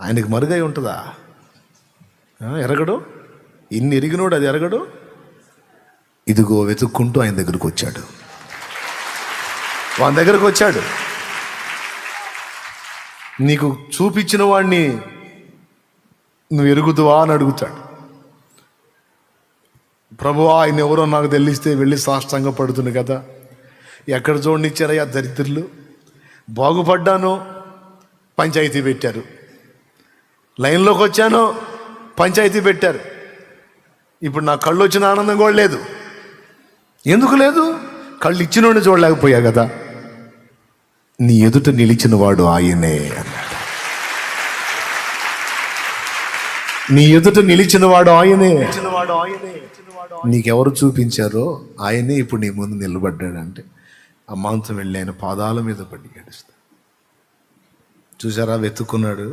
ఆయనకి మరుగై ఉంటుందా? ఎరగడు. ఇన్ని ఎరిగినోడు అది ఎరగడు. ఇదిగో వెతుక్కుంటూ ఆయన దగ్గరకు వచ్చాడు. వాని దగ్గరకు వచ్చాడు. నీకు చూపించిన వాడిని నువ్వు ఎరుగుదువా అని అడుగుతాడు. ప్రభువా, ఆయన ఎవరో నాకు తెలిస్తే వెళ్ళి సాష్టాంగ పడుతుంది కదా. ఎక్కడ చూడనిచ్చారయ్యా దరిద్రులు. బాగుపడ్డాను, పంచాయతీ పెట్టారు. లైన్లోకి వచ్చాను, పంచాయతీ పెట్టారు. ఇప్పుడు నా కళ్ళు వచ్చిన ఆనందం కూడా లేదు. ఎందుకు లేదు? కళ్ళు ఇచ్చినోడిని చూడలేకపోయా కదా. నీ ఎదుట నిలిచిన వాడు ఆయనే అన్నాడు. నీ ఎదుట నిలిచిన వాడు ఆయనే. నీకెవరు చూపించారో ఆయనే ఇప్పుడు నీ ముందు నిలబడ్డాడంటే ఆ మాంసం వెళ్ళి ఆయన పాదాల మీద పడి ఏడుస్తాడు. చూసారా, వెతుక్కున్నాడు.